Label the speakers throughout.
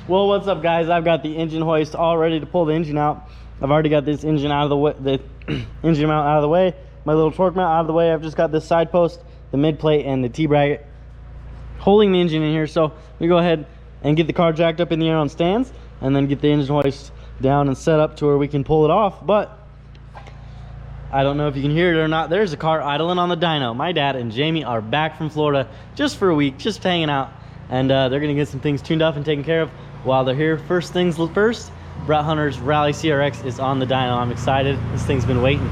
Speaker 1: Well, what's up, guys? I've got the engine hoist all ready to pull the engine out. I've already got this engine out of the way, the engine mount out of the way, my little torque mount out of the way. I've just got this side post, the mid plate, and the T-bracket holding the engine in here. So we go ahead and get the car jacked up in the air on stands, and then get the engine hoist down and set up to where we can pull it off. But I don't know if you can hear it or not. There's a car idling on the dyno. My dad and Jamie are back from Florida just for a week, just hanging out, and they're gonna get some things tuned up and taken care of while they're here. First things first, Brett Hunter's Rally CRX is on the dyno. I'm excited. This thing's been waiting.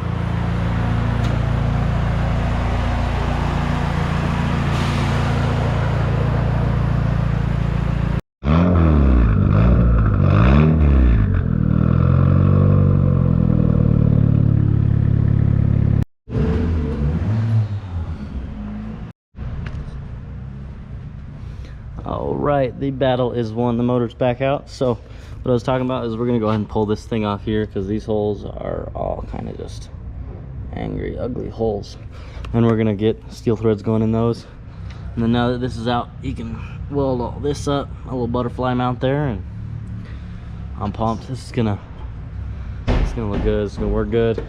Speaker 1: All right, the battle is won. The motor's back out. So what I was talking about is we're gonna go ahead and pull this thing off here, because these holes are all kind of just angry, ugly holes, and we're gonna get steel threads going in those. And then now that this is out, you can weld all this up, a little butterfly mount there, and I'm pumped. It's gonna look good. It's gonna work good.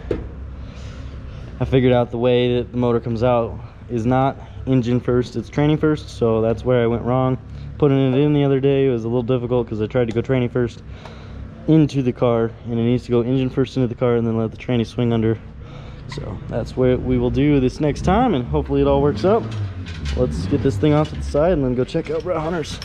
Speaker 1: I figured out the way that the motor comes out is not engine first, it's training first. So that's where I went wrong. Putting it in the other day was a little difficult because I tried to go training first into the car, and it needs to go engine first into the car and then let the tranny swing under. So that's what we will do this next time, and hopefully it all works out. Let's get this thing off to the side and then go check out Brett Hunter's.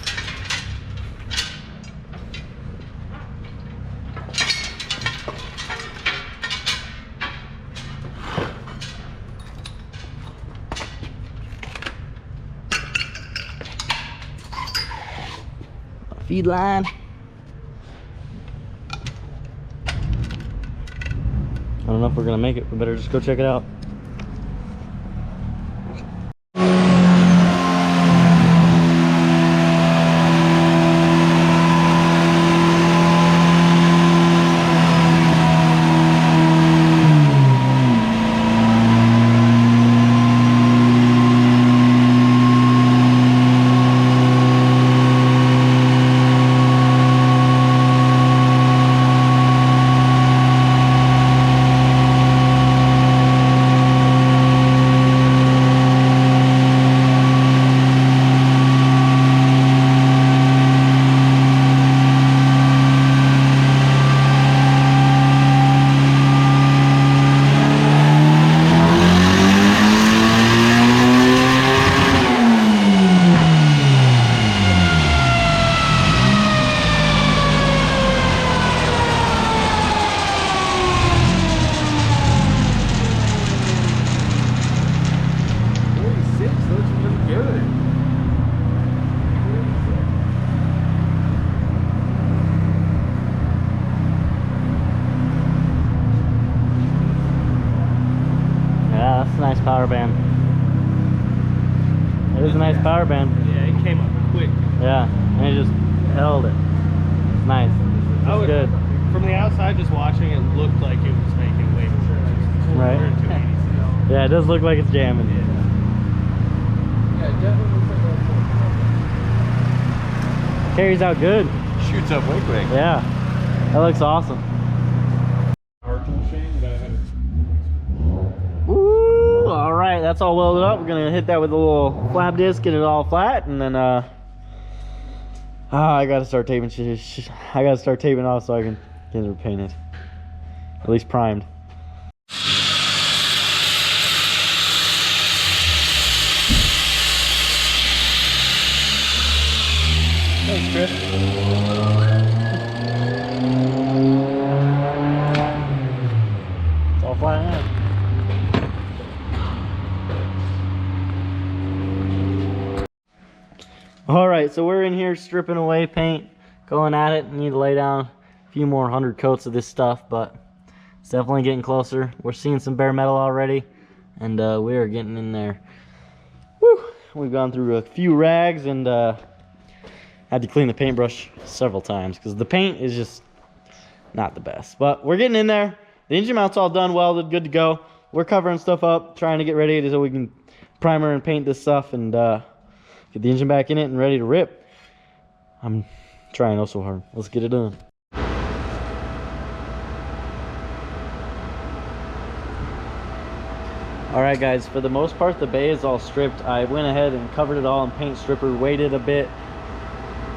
Speaker 1: Feed line. I don't know if we're gonna make it. We better just go check it out. Nice power band. It is a nice power band.
Speaker 2: Yeah, it came up quick.
Speaker 1: Yeah, and it just held it. It's nice. It's good.
Speaker 2: From the outside, just watching, it looked like it was making way more.
Speaker 1: Right. Yeah, it does look like it's jamming.
Speaker 2: Yeah, it definitely looks like
Speaker 1: Carries out good.
Speaker 3: Shoots up way quick.
Speaker 1: Yeah, that looks awesome. Ooh, all right, that's all welded up. We're gonna hit that with a little flap disc, get it all flat, and then I gotta start taping. I gotta start taping off so I can get it painted, at least primed. Thanks, Chris. It's all flat now. All right, so we're in here stripping away paint, going at it. Need to lay down a few more 100 coats of this stuff, but it's definitely getting closer. We're seeing some bare metal already, and we are getting in there. Woo! We've gone through a few rags and had to clean the paintbrush several times because the paint is just not the best. But we're getting in there. The engine mount's all done, welded, good to go. We're covering stuff up, trying to get ready so we can primer and paint this stuff and get the engine back in it and ready to rip. I'm Trying oh so hard. Let's get it done. Alright guys, for the most part the bay is all stripped. I went ahead and covered it all in paint stripper, waited a bit,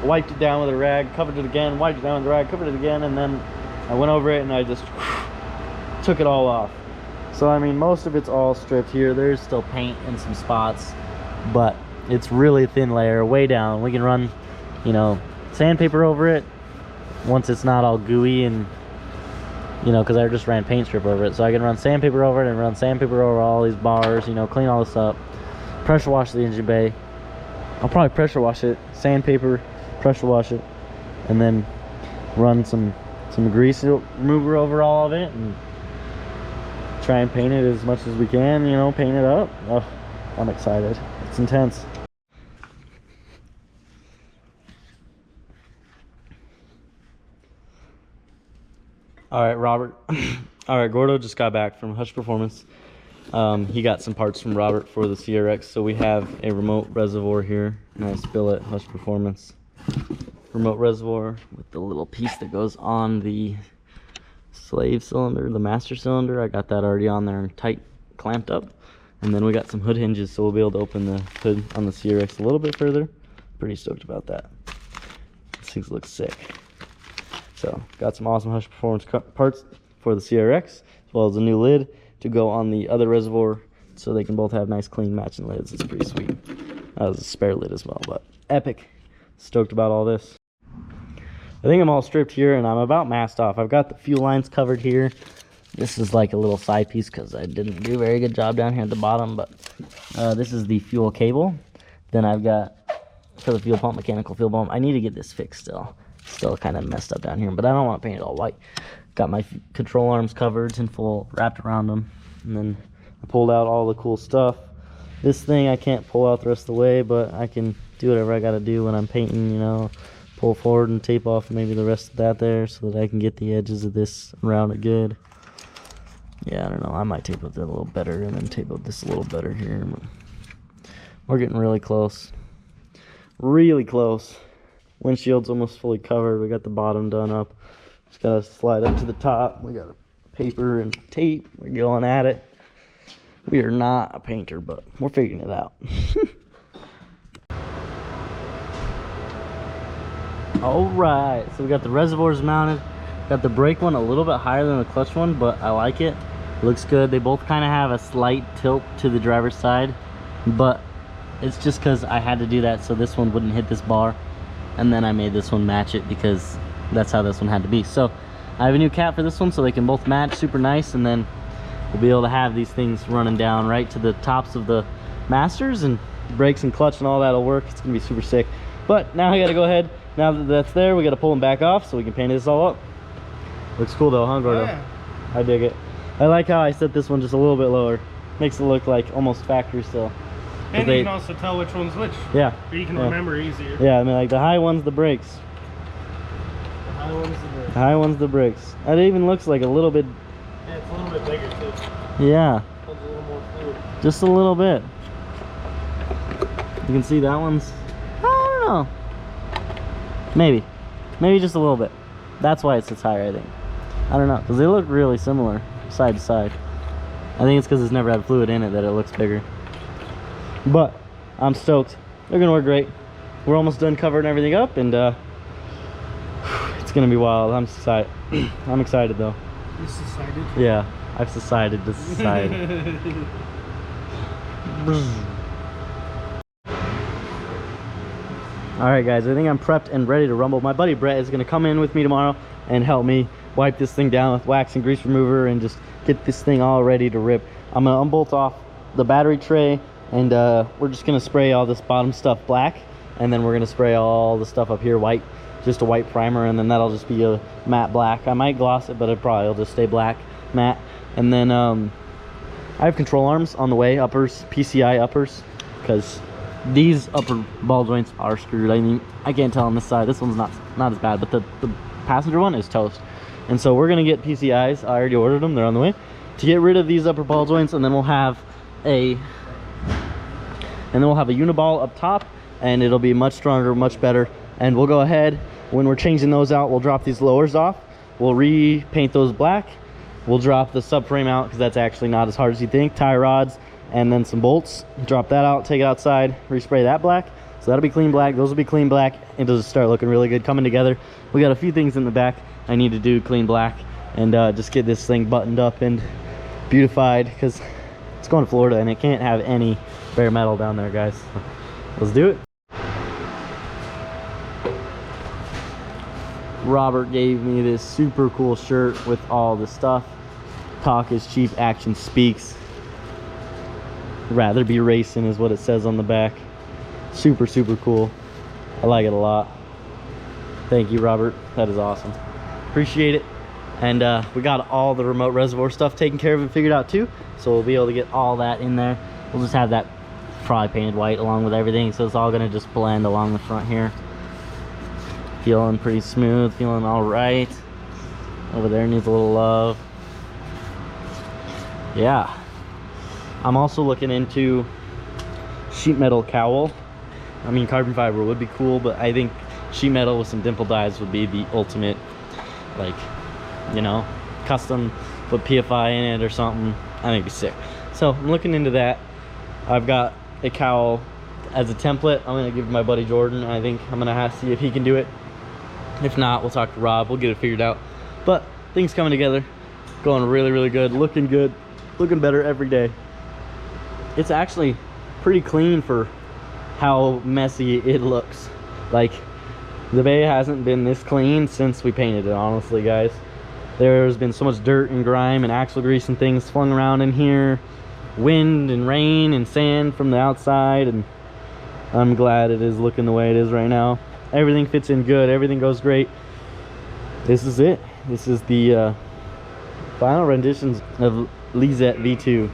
Speaker 1: wiped it down with a rag, covered it again, wiped it down with a rag, covered it again, and then I went over it and I just took it all off. So I mean, most of it's all stripped here. There's still paint in some spots, but it's really thin layer, way down. We can run, you know, sandpaper over it once it's not all gooey, and you know, because I just ran paint strip over it, so I can run sandpaper over it and run sandpaper over all these bars, you know, clean all this up, pressure wash the engine bay. I'll probably pressure wash it, sandpaper, pressure wash it, and then run some grease remover over all of it and try and paint it as much as we can, you know, paint it up. Oh, I'm excited. It's intense. All right, Robert. All right, Gordo just got back from Hush Performance. He got some parts from Robert for the CRX. So we have a remote reservoir here. Nice billet, Hush Performance. Remote reservoir with the little piece that goes on the slave cylinder, the master cylinder. I got that already on there and tight clamped up. And then we got some hood hinges, so we'll be able to open the hood on the CRX a little bit further. Pretty stoked about that. These things look sick. So got some awesome Hush Performance parts for the CRX, as well as a new lid to go on the other reservoir, so they can both have nice clean matching lids. It's pretty sweet. That was a spare lid as well, but epic. Stoked about all this. I think I'm all stripped here and I'm about masked off. I've got the fuel lines covered here. This is like a little side piece because I didn't do a very good job down here at the bottom, but this is the fuel cable. Then I've got, for the fuel pump, mechanical fuel pump. I need to get this fixed still. Still kind of messed up down here, but I don't want to paint it all white. Got my control arms covered and full wrapped around them, and then I pulled out all the cool stuff. This thing I can't pull out the rest of the way, but I can do whatever I got to do when I'm painting, you know, pull forward and tape off maybe the rest of that there so that I can get the edges of this around it good. Yeah, I don't know, I might tape up that a little better and then tape up this a little better here. We're getting really close. Really close. Windshield's almost fully covered. We got the bottom done up. Just gotta slide up to the top. We got paper and tape. We're going at it. We are not a painter, but we're figuring it out. All right, so we got the reservoirs mounted. Got the brake one a little bit higher than the clutch one, but I like it. Looks good. They both kind of have a slight tilt to the driver's side, but it's just because I had to do that so this one wouldn't hit this bar. And then I made this one match it because that's how this one had to be. So I have a new cap for this one so they can both match, super nice, and then we'll be able to have these things running down right to the tops of the masters, and brakes and clutch and all that'll work. It's gonna be super sick. But now I gotta go ahead, now that that's there, we gotta pull them back off so we can paint this all up. Looks cool though, huh, Gordo?
Speaker 2: Oh, yeah.
Speaker 1: I dig it. I like how I set this one just a little bit lower. Makes it look like almost factory still.
Speaker 2: And you can also tell which one's which.
Speaker 1: Yeah.
Speaker 2: Or you can remember easier.
Speaker 1: Yeah, I mean, like the high one's the brakes.
Speaker 2: The high one's the brakes.
Speaker 1: The high one's the brakes. That even looks like a little bit.
Speaker 2: Yeah, it's a little bit bigger too.
Speaker 1: Yeah.
Speaker 2: It's a little more fluid.
Speaker 1: Just a little bit. You can see that one's, I don't know. Maybe just a little bit. That's why it sits higher, I think. I don't know, because they look really similar side to side. I think it's because it's never had fluid in it that it looks bigger. But I'm stoked. They're gonna work great. We're almost done covering everything up, and it's gonna be wild. I'm excited. I'm excited though.
Speaker 2: You decided?
Speaker 1: Yeah, I've decided to decide. Alright guys, I think I'm prepped and ready to rumble. My buddy Brett is gonna come in with me tomorrow and help me wipe this thing down with wax and grease remover and just get this thing all ready to rip. I'm gonna unbolt off the battery tray, and we're just gonna spray all this bottom stuff black, and then we're gonna spray all the stuff up here white, just a white primer, and then that'll just be a matte black. I might gloss it, but it probably will just stay black matte. And then I have control arms on the way, uppers, PCI uppers, because these upper ball joints are screwed. I mean, I can't tell on this side. This one's not as bad, but the passenger one is toast. And so we're gonna get PCIs. I already ordered them, they're on the way, to get rid of these upper ball joints, and then we'll have a uniball up top, and it'll be much stronger, much better. And we'll go ahead When we're changing those out, we'll drop these lowers off. We'll repaint those black. We'll drop the subframe out because that's actually not as hard as you think. Tie rods and then some bolts. Drop that out, take it outside, respray that black. So that'll be clean black. Those will be clean black. It'll just start looking really good coming together. We got a few things in the back I need to do clean black and just get this thing buttoned up and beautified because it's going to Florida and it can't have any bare metal down there, guys. So let's do it. Robert gave me this super cool shirt with all the stuff. Talk is cheap, action speaks. Rather be racing is what it says on the back. Super, super cool. I like it a lot. Thank you, Robert. That is awesome. Appreciate it. And we got all the remote reservoir stuff taken care of and figured out too. So we'll be able to get all that in there. We'll just have that probably painted white along with everything. So it's all gonna just blend along the front here. Feeling pretty smooth, feeling all right. Over there needs a little love. Yeah. I'm also looking into sheet metal cowl. I mean, carbon fiber would be cool, but I think sheet metal with some dimple dies would be the ultimate, like, you know, custom, put PFI in it or something. I think it'd be sick. So I'm looking into that. I've got a cowl as a template. I'm gonna give it to my buddy Jordan. I think I'm gonna have to see if he can do it. If not, we'll talk to Rob. We'll get it figured out. But things coming together, going really, really good, looking better every day. It's actually pretty clean for how messy it looks. Like, the bay hasn't been this clean since we painted it, honestly, guys. There's been so much dirt and grime and axle grease and things flung around in here, wind and rain and sand from the outside, and I'm glad it is looking the way it is right now. Everything fits in good, everything goes great. This is it. This is the final renditions of Lizette V2.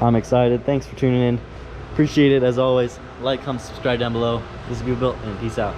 Speaker 1: I'm excited. Thanks for tuning in. Appreciate it as always. Like, comment, subscribe down below. This is GoofyBuilt, and peace out.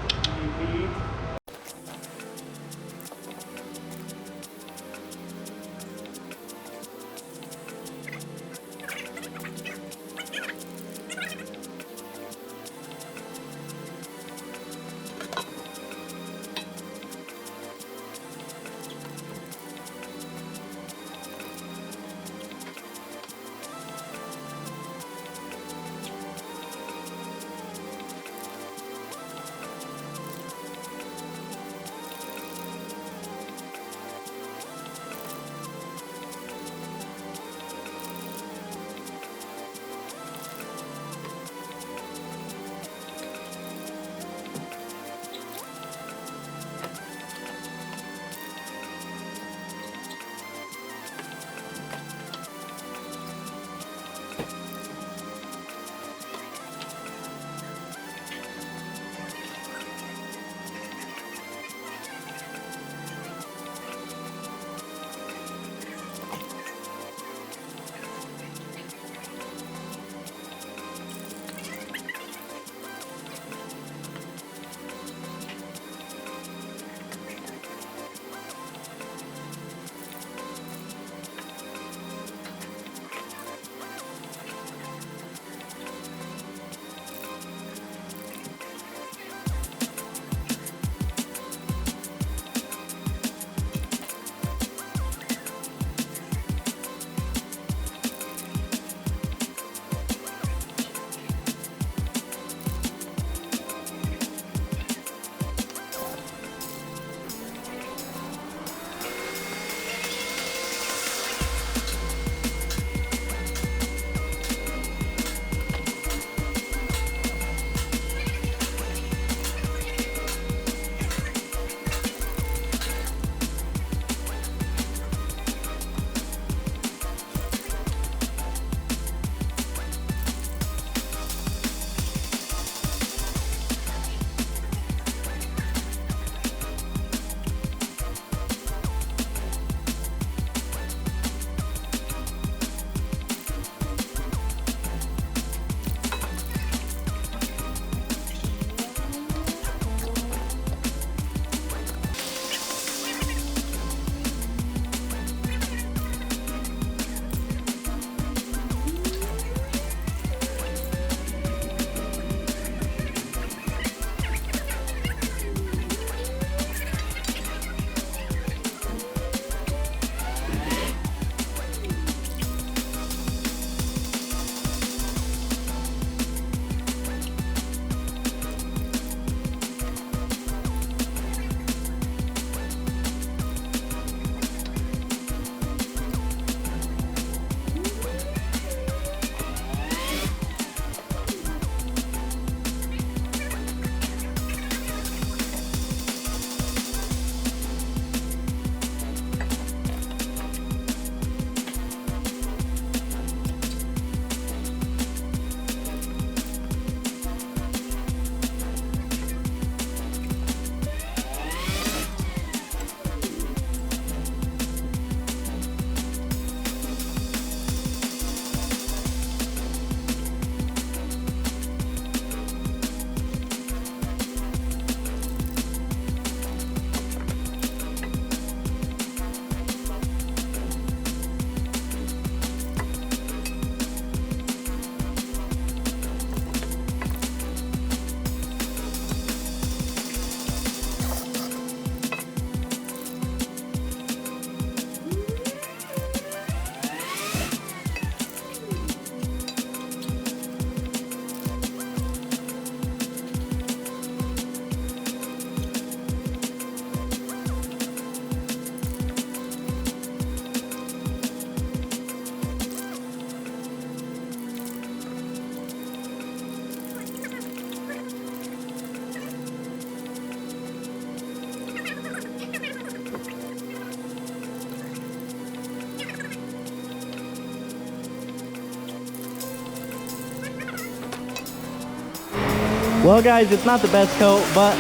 Speaker 1: Well guys, it's not the best coat, but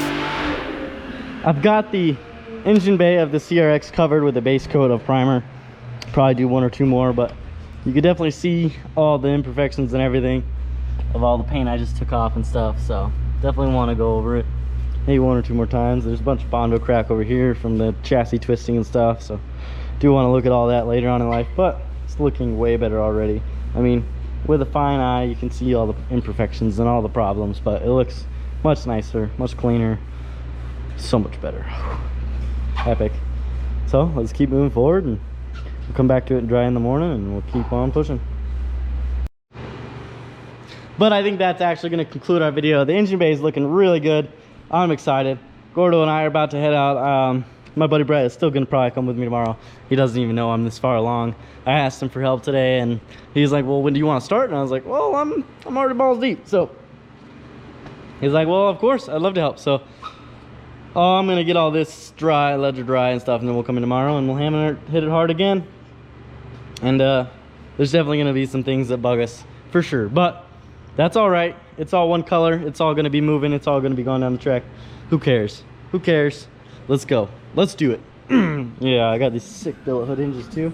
Speaker 1: I've got the engine bay of the CRX covered with a base coat of primer. Probably do 1 or 2 more, but you can definitely see all the imperfections and everything of all the paint I just took off and stuff. So definitely want to go over it maybe 1 or 2 more times. There's a bunch of Bondo crack over here from the chassis twisting and stuff, so do want to look at all that later on in life, but it's looking way better already. I mean, with a fine eye you can see all the imperfections and all the problems, but it looks much nicer, much cleaner, so much better. Epic. So let's keep moving forward, and we'll come back to it and dry in the morning, and we'll keep on pushing. But I think that's actually going to conclude our video. The engine bay is looking really good. I'm excited. Gordo and I are about to head out. My buddy Brett is still going to probably come with me tomorrow. He doesn't even know I'm this far along. I asked him for help today, and he's like, well, when do you want to start? And I was like, well, I'm already balls deep. So he's like, well, of course, I'd love to help. So I'm going to get all this dry, ledger dry and stuff, and then we'll come in tomorrow and we'll hammer it, hit it hard again. And there's definitely going to be some things that bug us for sure, but that's all right. It's all one color. It's all going to be moving. It's all going to be going down the track. Who cares? Who cares? Let's go. Let's do it. Yeah, I got these sick billet hood hinges too.